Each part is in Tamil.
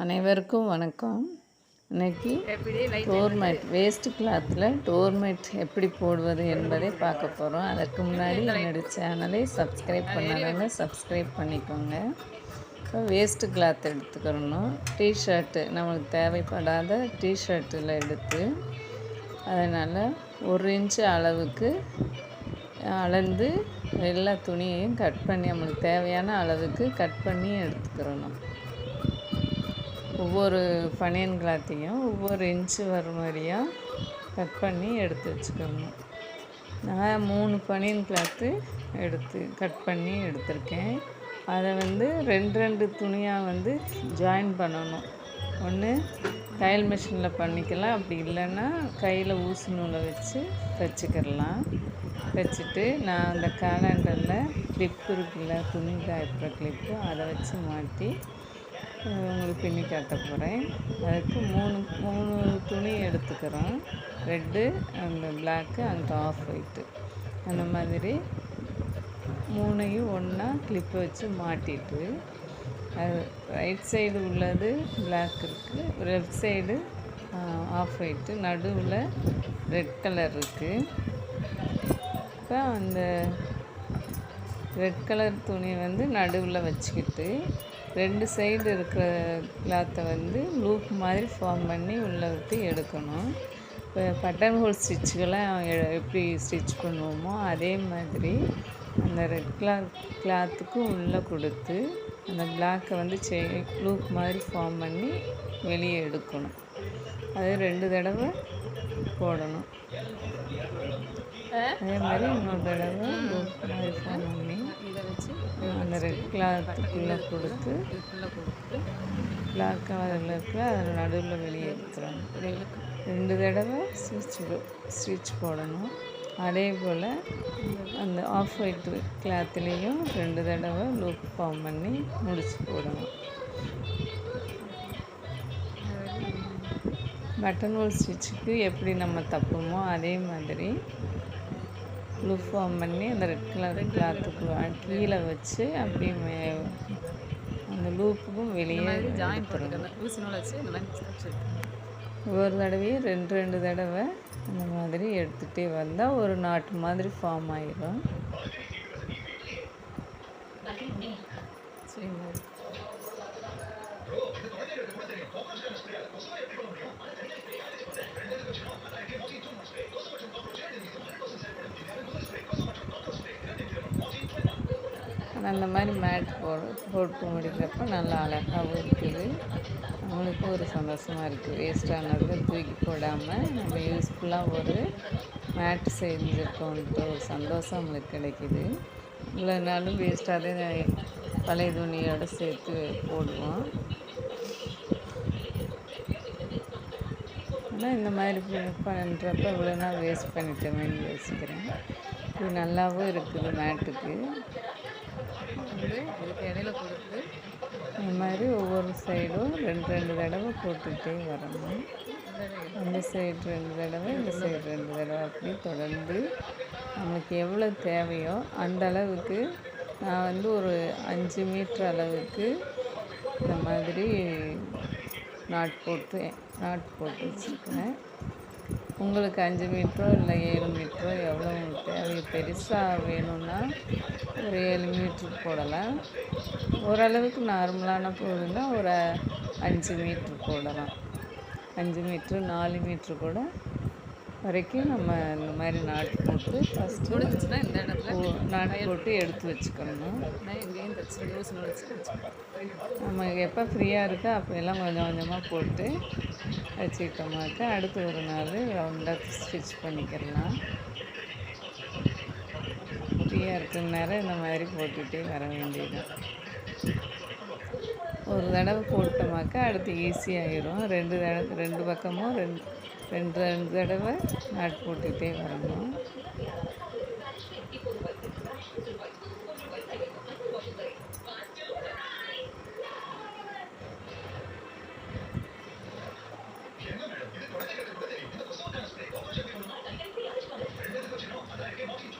அனைவருக்கும் வணக்கம். இன்றைக்கி டோர்மேட் வேஸ்ட் கிளாத்தில் டோர்மேட் எப்படி போடுவது என்பதை பார்க்க போகிறோம். அதற்கு முன்னாடி என்னுடைய சேனலை சப்ஸ்கிரைப் பண்ணாதவங்க சப்ஸ்கிரைப் பண்ணிக்கோங்க. இப்போ வேஸ்ட்டு கிளாத் எடுத்துக்கிறணும். டிஷர்ட்டு நம்மளுக்கு தேவைப்படாத டிஷர்ட்டில் எடுத்து அதனால் 1 இன்ச்சு அளவுக்கு அளந்து எல்லா துணியையும் கட் பண்ணி நம்மளுக்கு தேவையான அளவுக்கு கட் பண்ணி எடுத்துக்கிறணும். ஒவ்வொரு பனியன் கிளாத்தையும் ஒவ்வொரு இன்ச்சு வர மாதிரியாக கட் பண்ணி எடுத்து வச்சுக்கணும். நான் 3 பனியன் கிளாத்து கட் பண்ணி எடுத்திருக்கேன். அதை ரெண்டு துணியாக ஜாயின் பண்ணணும். ஒன்று தையல் மிஷினில் பண்ணிக்கலாம், அப்படி இல்லைன்னா கையில் ஊசி நூலை வச்சு தைச்சிக்கிடலாம். தைச்சிட்டு நான் அந்த காலண்டரில் கிளிப்பு இருக்குல்ல, துணி காய்ப்புற கிளிப்பு, அதை வச்சு மாட்டி உங்களுக்கு பின்னி காட்ட போகிறேன். அதுக்கு மூணு துணி எடுத்துக்கிறோம். ரெட்டு, அந்த பிளாக்கு, அந்த ஆஃப் ஒயிட்டு, அந்த மாதிரி 3ஐயும் ஒன்றா கிளிப்பை வச்சு மாட்டிட்டு, அது ரைட் சைடு உள்ளது பிளாக் இருக்குது, லெஃப்ட் சைடு ஆஃப் ஒயிட்டு, நடுவில் ரெட் கலர் இருக்குது. இப்போ அந்த ரெட் கலர் துணியை நடுவில் வச்சுக்கிட்டு 2 சைடு இருக்கிற கிளாத்தை லூப் மாதிரி ஃபார்ம் பண்ணி உள்ளே விட்டு எடுக்கணும். இப்போ பட்டன் ஹோல் ஸ்டிச்சுக்கெல்லாம் எப்படி ஸ்டிச் பண்ணுவோமோ அதே மாதிரி அந்த ரெட் கிளாத்துக்கு உள்ளே கொடுத்து அந்த பிளாக்கை லூப் மாதிரி ஃபார்ம் பண்ணி வெளியே எடுக்கணும். அது 2 தடவை போடணும். அதே மாதிரி இன்னொரு தடவை லூப் மாதிரி ஃபார்ம் பண்ணி அந்த ரெட் கிளாத்துக்குள்ளே கொடுத்து பிளாக் கலரில் இருக்கிற அதில் நடுவில் வெளியே எடுத்துடணும். 2 தடவை ஸ்டிச் போடணும். அதே போல் அந்த ஆஃப் ஒயிட் கிளாத்துலேயும் 2 தடவை லூப் ஃபார்ம் பண்ணி முடிச்சு போடணும். பட்டன் ஹோல் ஸ்டிச்சுக்கு எப்படி நம்ம தப்போமோ அதே மாதிரி லூப் ஃபார்ம் பண்ணி அந்த ரெட் கலர் கிளாத்துக்கு கீழே வச்சு அப்படியே அந்த லூப்புக்கும் வெளியே ஜாயின் பண்ணிக்கணும். ஒவ்வொரு தடவையும் 2 தடவை அந்த மாதிரி எடுத்துகிட்டே வந்தால் ஒரு நாட்டு மாதிரி ஃபார்ம் ஆகிடும். அந்த மாதிரி மேட் போட்டு முடிக்கிறப்ப நல்லா அழகாகவும் இருக்குது. நம்மளுக்கு ஒரு சந்தோஷமாக இருக்குது. வேஸ்ட்டானதை தூக்கி போடாமல் நம்ம யூஸ்ஃபுல்லாக ஒரு மேட் செஞ்சுருக்கோன்ட்டு ஒரு சந்தோஷம் நம்மளுக்கு கிடைக்கிது. இவ்வளோ நாளும் வேஸ்ட்டாகவே பழைய துணியோடு சேர்த்து போடுவோம். ஆனால் இந்த மாதிரி பண்ணுறப்ப இவ்வளோ நாள் வேஸ்ட் பண்ணிட்டோமேன்னு யோசிக்கிறேன். இது நல்லாவும் இருக்குது. மேட்டுக்கு இதுக்கு இடையில கொடுத்து இந்த மாதிரி ஒவ்வொரு சைடும் 2 தடவை போட்டுகிட்டே வரணும். இந்த சைடு 2 தடவை, இந்த சைடு 2 தடவை, அப்படி தொடர்ந்து நமக்கு எவ்வளோ தேவையோ அந்த அளவுக்கு நான் ஒரு 5 மீட்டர் அளவுக்கு இந்த மாதிரி நாட் போட்டு வச்சுருக்கேன். உங்களுக்கு 5 மீட்டரோ இல்லை 7 மீட்டரோ எவ்வளோ உங்களுக்கு தேவை. பெருசாக வேணும்னா ஒரு 7 மீட்ரு போடலாம். ஓரளவுக்கு நார்மலான பொருள்னா ஒரு 5 மீட்ரு போடலாம். 5 மீட்ரு 4 மீட்ரு கூட வரைக்கும் நம்ம இந்த மாதிரி நாட்டு போட்டு ஃபஸ்ட்டு இந்த இடத்துல நாட்டு போட்டு எடுத்து வச்சுக்கணும். நம்ம எப்போ ஃப்ரீயாக இருக்கோ அப்போ எல்லாம் கொஞ்சம் கொஞ்சமாக போட்டு வச்சுக்கிட்டோமாக்கா அடுத்து ஒரு நாள் ரவுண்டாக ஸ்டிச் பண்ணிக்கிறலாம். ஃப்ரீயாக இருக்கிற நேரம் இந்த மாதிரி போட்டுகிட்டே வர வேண்டியது. ஒரு தடவை போட்டோமாக்கா அடுத்து ஈஸியாகிடும். 2 பக்கமும் 2 தடவை நாட் போட்டுக்கிட்டே வரணும்.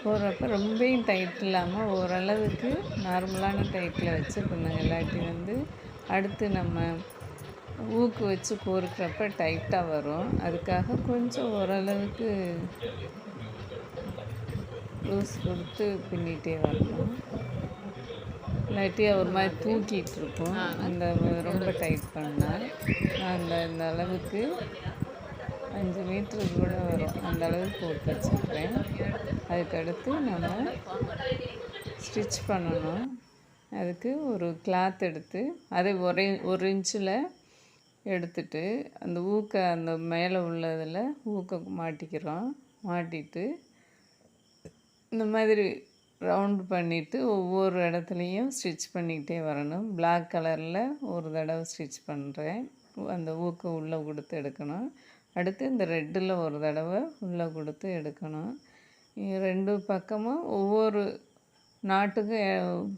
போடுறப்ப ரொம்பவும் டைட் இல்லாமல் ஓரளவுக்கு நார்மலான டைட்டில் வச்சு பண்ணுங்க. இல்லாட்டி அடுத்து நம்ம ஊக்கு வச்சு கோர்க்கிறப்ப டைட்டாக வரும். அதுக்காக கொஞ்சம் ஓரளவுக்கு லூஸ் கொடுத்து பின்னிட்டே வரணும். இல்லாட்டி ஒரு மாதிரி தூக்கிட்டு இருக்கும். அந்த ரொம்ப டைட் பண்ணால் இந்த அளவுக்கு 5 மீட்டருக்கு கூட வரும். அந்த அளவுக்கு போட்டு வச்சுக்கிறேன். அதுக்கடுத்து நம்ம ஸ்டிச் பண்ணணும். அதுக்கு ஒரு கிளாத் எடுத்து அதை ஒரு இன்ச்சில் எடுத்துட்டு அந்த அந்த மேலே உள்ளதில் ஊக்க மாட்டிக்கிறோம். மாட்டிட்டு இந்த மாதிரி ரவுண்டு பண்ணிவிட்டு ஒவ்வொரு இடத்துலையும் ஸ்டிச் பண்ணிக்கிட்டே வரணும். பிளாக் கலரில் ஒரு தடவை ஸ்டிச் பண்ணுறேன். அந்த ஊக்க உள்ளே கொடுத்து எடுக்கணும். அடுத்து இந்த ரெட்டில் ஒரு தடவை உள்ளே கொடுத்து எடுக்கணும். 2 பக்கமும் ஒவ்வொரு நாட்டுக்கும்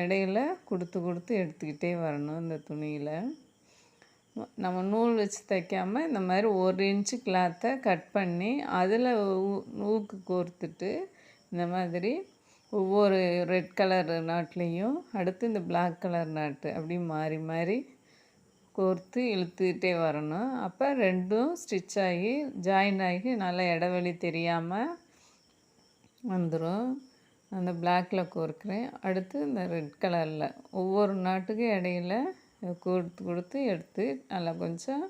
இடையில கொடுத்து எடுத்துக்கிட்டே வரணும். இந்த துணியில் நம்ம நூல் வச்சு தைக்காமல் இந்த மாதிரி 1 இன்ச்சு கிளாத்தை கட் பண்ணி அதில் ஊக்கு கோர்த்துட்டு இந்த மாதிரி ஒவ்வொரு ரெட் கலர் நாட்லேயும் அடுத்து இந்த பிளாக் கலர் நாட்டு அப்படி மாறி மாறி கோர்த்து இழுத்துக்கிட்டே வரணும். அப்போ 2ம் ஸ்டிச் ஆகி ஜாயின் ஆகி நல்லா இடைவெளி தெரியாமல் வந்துடும். அந்த பிளாக்கில் கோர்க்கிறேன். அடுத்து இந்த ரெட் கலரில் ஒவ்வொரு நாட்டுக்கும் இடையில கொடுத்து எடுத்து நல்லா கொஞ்சம்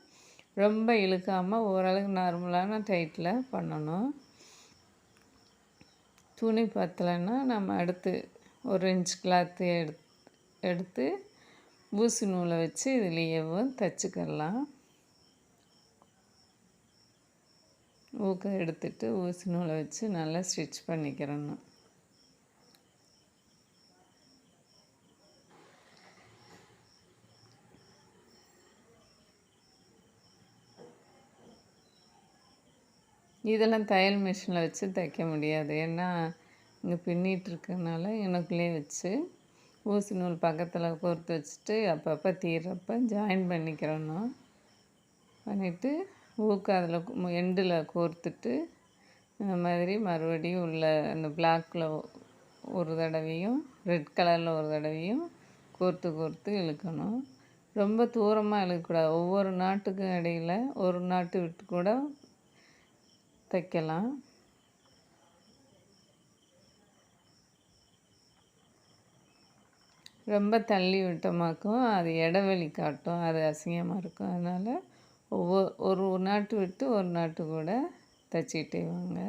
ரொம்ப இழுக்காமல் ஓரளவுக்கு நார்மலான டைட்டில் பண்ணணும். துணி பத்தலைன்னா நம்ம அடுத்து 1 இன்ச் கிளாத்து எடுத்து ஊசி நூலை வச்சு இதுலேயேவும் தைச்சிக்கலாம். ஊக்கம் எடுத்துட்டு ஊசி நூலை வச்சு நல்லா ஸ்டிச் பண்ணிக்கிறணும். இதெல்லாம் தையல் மிஷினில் வச்சு தைக்க முடியாது. ஏன்னா இங்கே பின்னிகிட்ருக்கனால எனக்குள்ளே வச்சு ஊசி நூல் பக்கத்தில் கோர்த்து வச்சுட்டு அப்பப்போ தீர்றப்ப ஜாயின் பண்ணிக்கிறணும். பண்ணிவிட்டு ஊக்கு அதில் எண்டில் கோர்த்துட்டு இந்த மாதிரி மறுபடியும் உள்ள அந்த பிளாக்கில் ஒரு தடவையும் ரெட் கலரில் ஒரு தடவையும் கோர்த்து இழுக்கணும். ரொம்ப தூரமாக இழுக்கக்கூடாது. ஒவ்வொரு நாட்டுக்கும் இடையில் ஒரு நாட்டு விட்டு கூட தைக்கலாம். ரொம்ப தள்ளி விட்டோமாக்கும் அது இடைவெளி காட்டும், அது அசிங்கமாக இருக்கும். அதனால் ஒரு நாட்டு விட்டு ஒரு நாட்டு கூட தைச்சிக்கிட்டே வாங்க.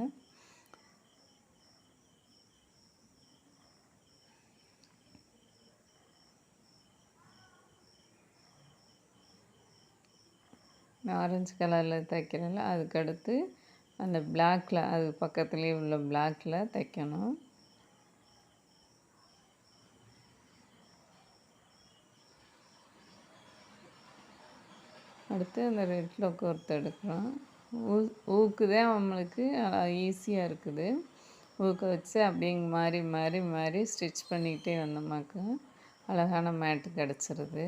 ஆரஞ்சு கலரில் தைக்கிறேன்ல அதுக்கடுத்து அந்த பிளாக்கில் அது பக்கத்துலேயே உள்ள பிளாக்கில் தைக்கணும். அடுத்து அந்த ரெட்டில் கோர்த்து எடுக்கிறோம். ஊக்கு தான் நம்மளுக்கு ஈஸியாக இருக்குது. ஊக்க வச்சு அப்படியே மாறி மாறி மாறி ஸ்டிச் பண்ணிக்கிட்டே வந்தோம்னாக்கா அழகான மேட்டு கிடச்சிருது.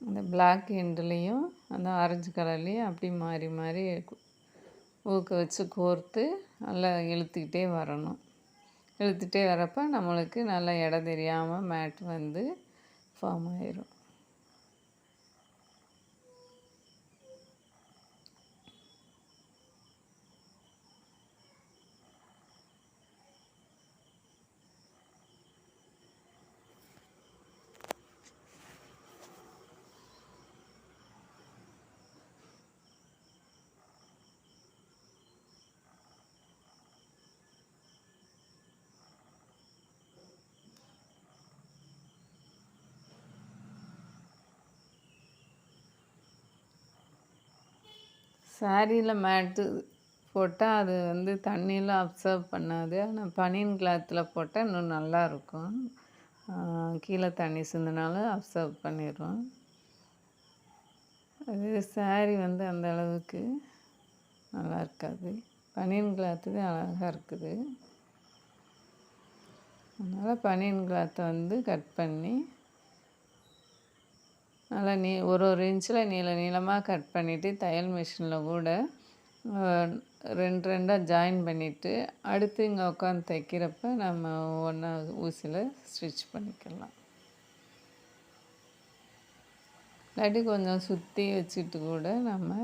அந்த பிளாக் எண்டுலேயும் அந்த ஆரஞ்சு கலர்லேயும் அப்படி மாறி மாறி ஊக்க வச்சு கோர்த்து நல்லா இழுத்துக்கிட்டே வரணும். இழுத்துகிட்டே வரப்போ நம்மளுக்கு நல்லா இடம் தெரியாமல் மேட் வந்து ஃபார்ம் ஆயிரும். சாரியில் மேட்டு போட்டால் அது வந்து தண்ணியில் அப்சர்வ் பண்ணாது. ஆனால் பனியன் கிளாத்தில் போட்டால் இன்னும் நல்லாயிருக்கும். கீழே தண்ணி சிந்தினாலும் அப்சர்வ் பண்ணிடும். அது சாரி வந்து அந்த அளவுக்கு நல்லா இருக்காது. பனியன் கிளாத்து தான் அழகாக இருக்குது. அதனால் பனியன் கிளாத்தை வந்து கட் பண்ணி நல்லா ஒரு இன்ச்சில் நீளமாக கட் பண்ணிவிட்டு தையல் மிஷினில் கூட ரெண்டாக ஜாயின் பண்ணிவிட்டு அடுத்து இங்கே உட்காந்து தைக்கிறப்ப நம்ம ஒன்றா ஊசியில் ஸ்டிச் பண்ணிக்கலாம். இல்லாட்டி கொஞ்சம் சுற்றி வச்சுட்டு கூட நம்ம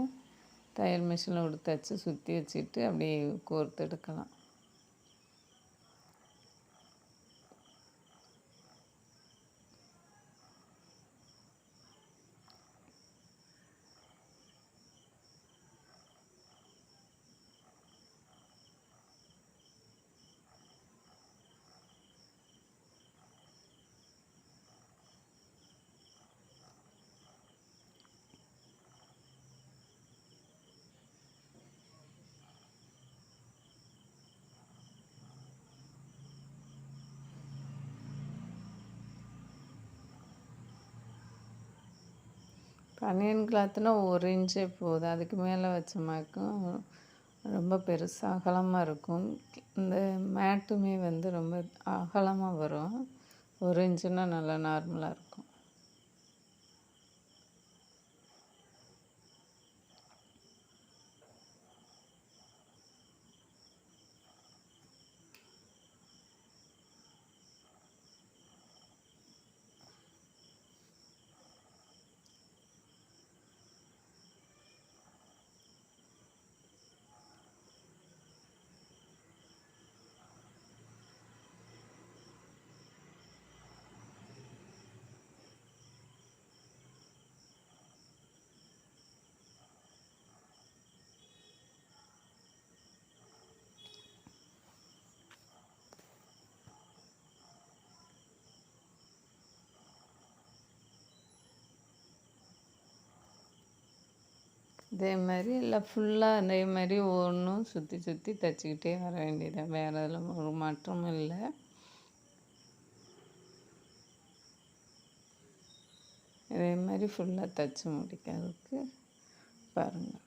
தையல் மிஷினில் விட்டு தைச்சி சுற்றி வச்சுட்டு அப்படியே கோர்த்து எடுக்கலாம். பனியன் கிளாத்துனா 1 இன்ச்சே போதும். அதுக்கு மேலே வச்சோமாக்கும் ரொம்ப பெருசாக அகலமாக இருக்கும். இந்த மேட்டுமே வந்து ரொம்ப அகலமாக வரும். 1 இன்ச்சுன்னா நல்லா நார்மலாக இருக்கும். இதே மாதிரி இல்லை ஃபுல்லாக அதே மாதிரி ஒவ்வொன்றும் சுற்றி சுற்றி தைச்சிக்கிட்டே வர வேண்டியதான். வேறு அதில் ஒரு மாற்றமும் இல்லை. இதே மாதிரி ஃபுல்லாக தைச்சி முடிக்கிறதுக்கு பாருங்கள்.